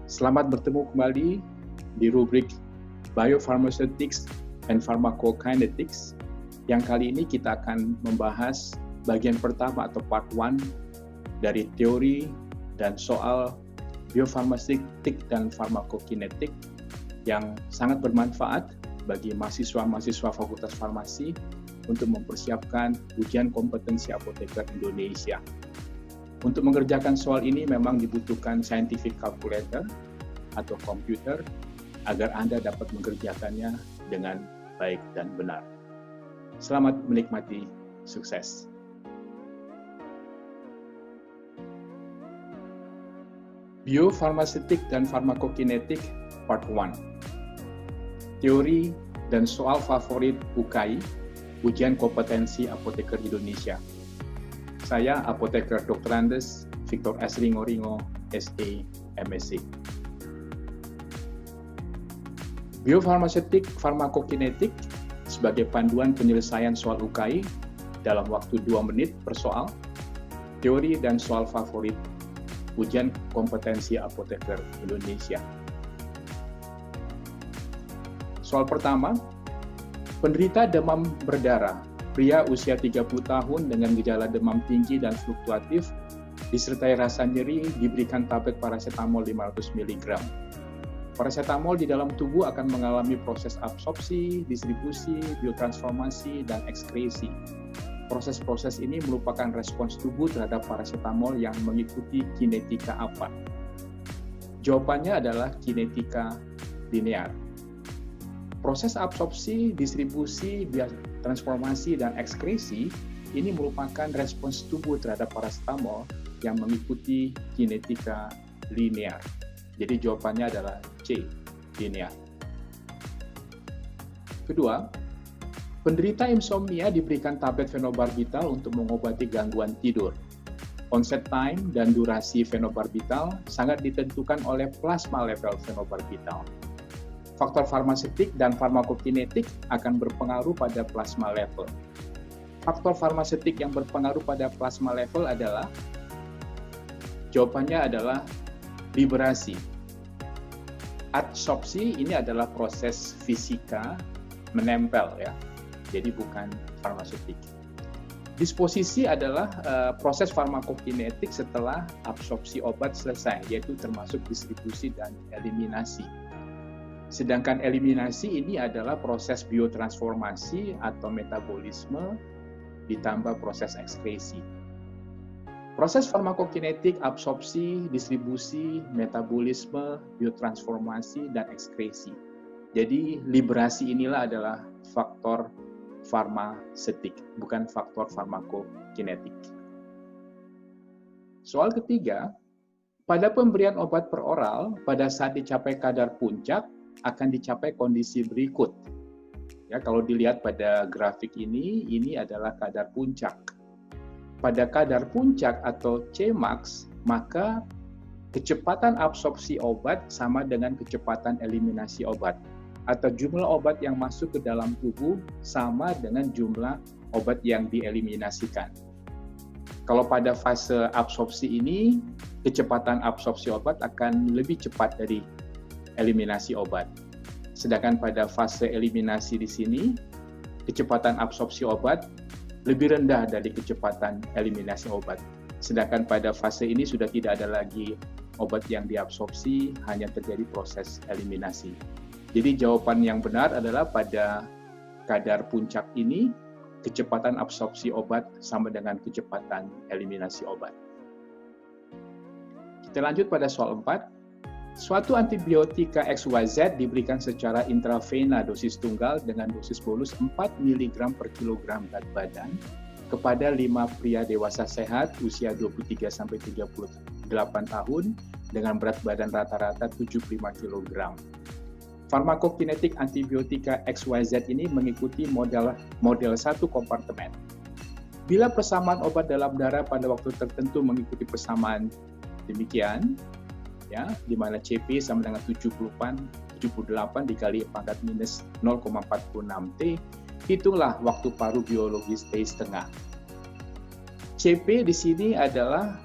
Selamat bertemu kembali di rubrik Biopharmaceutics and Pharmacokinetics, yang kali ini kita akan membahas bagian pertama atau part 1 dari teori dan soal biofarmaseutik dan farmakokinetik yang sangat bermanfaat bagi mahasiswa-mahasiswa Fakultas Farmasi untuk mempersiapkan ujian kompetensi apoteker Indonesia. Untuk mengerjakan soal ini memang dibutuhkan scientific calculator atau komputer agar Anda dapat mengerjakannya dengan baik dan benar. Selamat menikmati, sukses. Biofarmaseutik dan farmakokinetik part 1. Teori dan soal favorit UKI, ujian kompetensi apoteker Indonesia. Saya Apoteker Dr. Andes Victor S. Ringo, SE, MSc. Biofarmaseutik farmakokinetik sebagai panduan penyelesaian soal UKI dalam waktu 2 menit per soal. Teori dan soal favorit ujian kompetensi apoteker Indonesia. Soal pertama, penderita demam berdarah, pria usia 30 tahun dengan gejala demam tinggi dan fluktuatif, disertai rasa nyeri, diberikan tablet paracetamol 500 mg. Paracetamol di dalam tubuh akan mengalami proses absorpsi, distribusi, biotransformasi, dan ekskresi. Proses-proses ini merupakan respons tubuh terhadap paracetamol yang mengikuti kinetika apa? Jawabannya adalah kinetika linear. Proses absorpsi, distribusi, transformasi, dan ekskresi ini merupakan respons tubuh terhadap paracetamol yang mengikuti kinetika linear. Jadi jawabannya adalah C, linear. Kedua, penderita insomnia diberikan tablet fenobarbital untuk mengobati gangguan tidur. Onset time dan durasi fenobarbital sangat ditentukan oleh plasma level fenobarbital. Faktor farmaseutik dan farmakokinetik akan berpengaruh pada plasma level. Faktor farmaseutik yang berpengaruh pada plasma level adalah, jawabannya adalah liberasi. Adsorpsi ini adalah proses fisika menempel ya, jadi bukan farmaseutik. Disposisi adalah proses farmakokinetik setelah absorpsi obat selesai, yaitu termasuk distribusi dan eliminasi. Sedangkan eliminasi ini adalah proses biotransformasi atau metabolisme ditambah proses ekskresi. Proses farmakokinetik, absorpsi, distribusi, metabolisme, biotransformasi, dan ekskresi. Jadi liberasi inilah adalah faktor farmaseutik, bukan faktor farmakokinetik. Soal ketiga, pada pemberian obat per oral, pada saat dicapai kadar puncak, akan dicapai kondisi berikut. Ya, kalau dilihat pada grafik ini adalah kadar puncak. Pada kadar puncak atau Cmax, maka kecepatan absorpsi obat sama dengan kecepatan eliminasi obat. Atau jumlah obat yang masuk ke dalam tubuh sama dengan jumlah obat yang dieliminasikan. Kalau pada fase absorpsi ini, kecepatan absorpsi obat akan lebih cepat dari eliminasi obat. Sedangkan pada fase eliminasi di sini, kecepatan absorpsi obat lebih rendah dari kecepatan eliminasi obat. Sedangkan pada fase ini sudah tidak ada lagi obat yang diabsorpsi, hanya terjadi proses eliminasi. Jadi jawaban yang benar adalah pada kadar puncak ini, kecepatan absorpsi obat sama dengan kecepatan eliminasi obat. Kita lanjut pada soal 4. Suatu antibiotika XYZ diberikan secara intravena dosis tunggal dengan dosis bolus 4 mg per kilogram berat badan kepada 5 pria dewasa sehat usia 23-38 tahun dengan berat badan rata-rata 75 kg. Farmakokinetik antibiotika XYZ ini mengikuti model 1 kompartemen. Bila persamaan obat dalam darah pada waktu tertentu mengikuti persamaan demikian, ya, di mana CP sama dengan 78 dikali pangkat minus 0,46 T, hitunglah waktu paru biologis T setengah. CP di sini adalah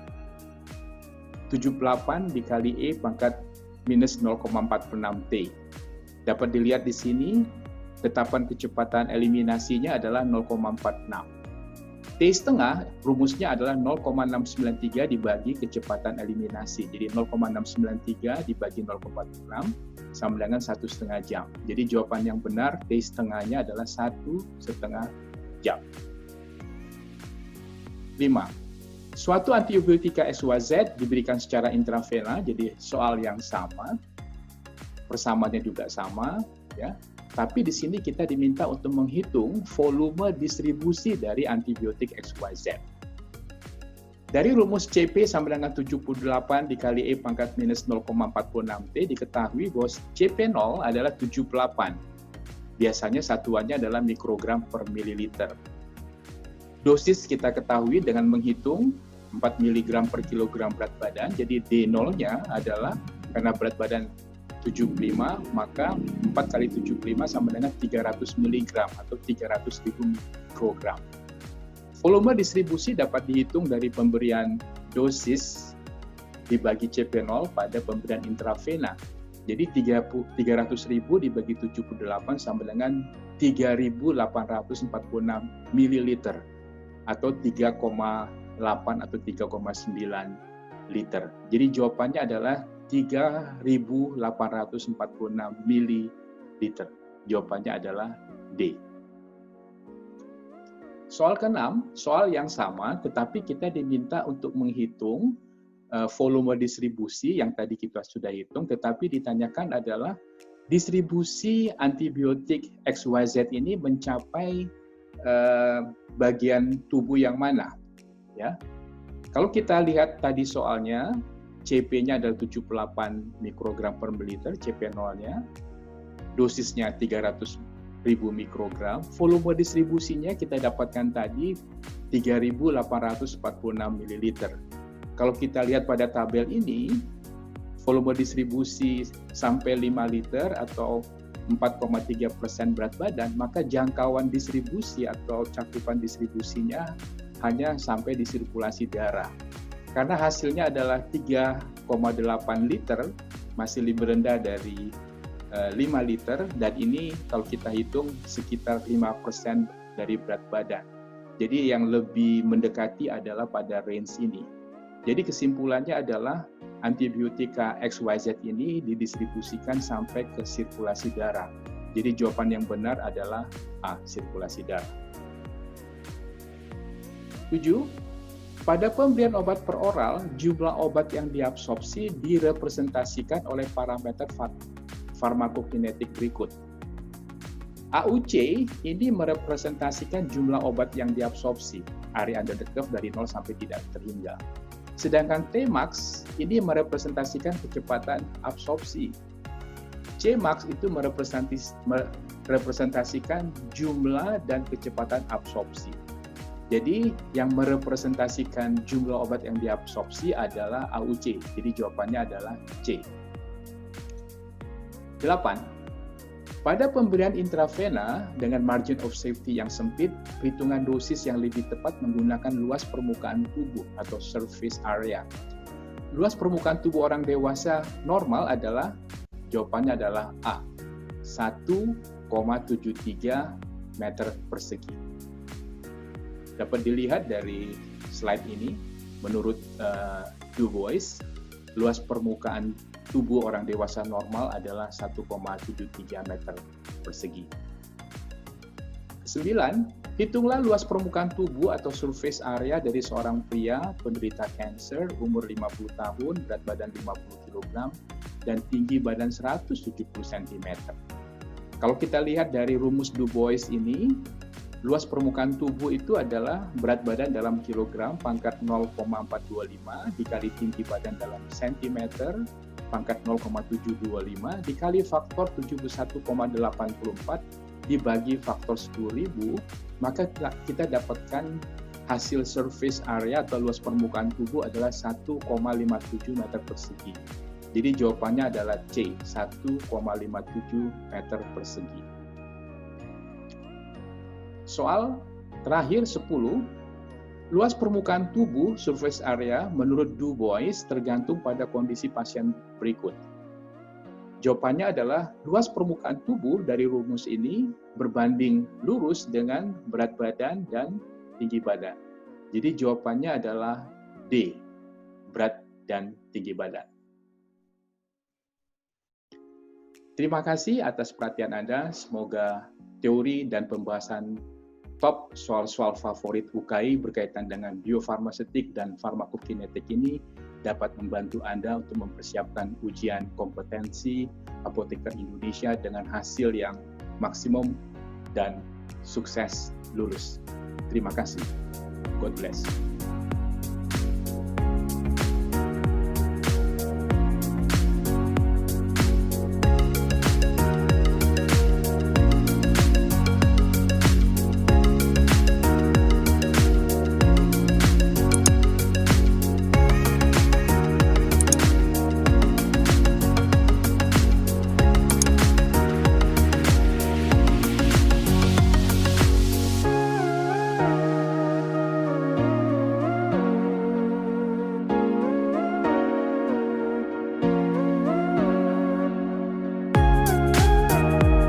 78 dikali E pangkat minus 0,46 T. Dapat dilihat di sini, tetapan kecepatan eliminasinya adalah 0,46. T setengah rumusnya adalah 0,693 dibagi kecepatan eliminasi. Jadi 0,693 dibagi 0,46 sama dengan 1,5 jam. Jadi jawaban yang benar T setengahnya adalah 1,5 jam. 5. Suatu antibiotika XYZ diberikan secara intravena, jadi soal yang sama, persamaannya juga sama, ya. Tapi di sini kita diminta untuk menghitung volume distribusi dari antibiotik XYZ. Dari rumus CP sama dengan 78 dikali E pangkat minus 0,46 T diketahui bahwa CP0 adalah 78. Biasanya satuannya adalah mikrogram per mililiter. Dosis kita ketahui dengan menghitung 4 mg per kilogram berat badan, jadi D0-nya adalah karena berat badan 75, maka 4 kali 75 sama dengan 300 mg atau 300.000 mikrogram. Volume distribusi dapat dihitung dari pemberian dosis dibagi CP0 pada pemberian intravena. Jadi 300.000 dibagi 78 sama dengan 3.846 ml atau 3,8 atau 3,9 liter. Jadi jawabannya adalah 3.846 ml. Jawabannya adalah D. Soal ke-6, soal yang sama, tetapi kita diminta untuk menghitung volume distribusi yang tadi kita sudah hitung, tetapi ditanyakan adalah distribusi antibiotik XYZ ini mencapai bagian tubuh yang mana? Ya, kalau kita lihat tadi soalnya, CP-nya adalah 78 mikrogram per mililiter, CP0-nya, dosisnya 300.000 mikrogram, volume distribusinya kita dapatkan tadi 3.846 mililiter. Kalau kita lihat pada tabel ini, volume distribusi sampai 5 liter atau 4,3% berat badan, maka jangkauan distribusi atau cakupan distribusinya hanya sampai di sirkulasi darah. Karena hasilnya adalah 3,8 liter, masih lebih rendah dari 5 liter, dan ini kalau kita hitung sekitar 5% dari berat badan. Jadi yang lebih mendekati adalah pada range ini. Jadi kesimpulannya adalah antibiotika XYZ ini didistribusikan sampai ke sirkulasi darah. Jadi jawaban yang benar adalah A, sirkulasi darah. 7. Pada pemberian obat per oral, jumlah obat yang diabsorpsi direpresentasikan oleh parameter farmakokinetik berikut. AUC ini merepresentasikan jumlah obat yang diabsorpsi, area under the curve dari 0 sampai tidak terhingga. Sedangkan Tmax ini merepresentasikan kecepatan absorpsi. Cmax itu merepresentasikan jumlah dan kecepatan absorpsi. Jadi yang merepresentasikan jumlah obat yang diabsorpsi adalah AUC. Jadi jawabannya adalah C. 8. Pada pemberian intravena dengan margin of safety yang sempit, perhitungan dosis yang lebih tepat menggunakan luas permukaan tubuh atau surface area. Luas permukaan tubuh orang dewasa normal adalah, jawabannya adalah A, 1,73 meter persegi. Dapat dilihat dari slide ini, menurut Du Bois, luas permukaan tubuh orang dewasa normal adalah 1,73 meter persegi. 9. Hitunglah luas permukaan tubuh atau surface area dari seorang pria penderita kanker umur 50 tahun, berat badan 50 kg, dan tinggi badan 170 cm. Kalau kita lihat dari rumus Du Bois ini, luas permukaan tubuh itu adalah berat badan dalam kilogram pangkat 0,425 dikali tinggi badan dalam sentimeter pangkat 0,725 dikali faktor 71,84 dibagi faktor 10.000, maka kita dapatkan hasil surface area atau luas permukaan tubuh adalah 1,57 meter persegi. Jadi jawabannya adalah C, 1,57 meter persegi. Soal terakhir 10, luas permukaan tubuh surface area menurut Du Bois tergantung pada kondisi pasien berikut. Jawabannya adalah luas permukaan tubuh dari rumus ini berbanding lurus dengan berat badan dan tinggi badan. Jadi jawabannya adalah D, berat dan tinggi badan. Terima kasih atas perhatian Anda. Semoga teori dan pembahasan top soal-soal favorit UKI berkaitan dengan biofarmaseutik dan farmakokinetik ini dapat membantu Anda untuk mempersiapkan ujian kompetensi apoteker Indonesia dengan hasil yang maksimum dan sukses lulus. Terima kasih. God bless.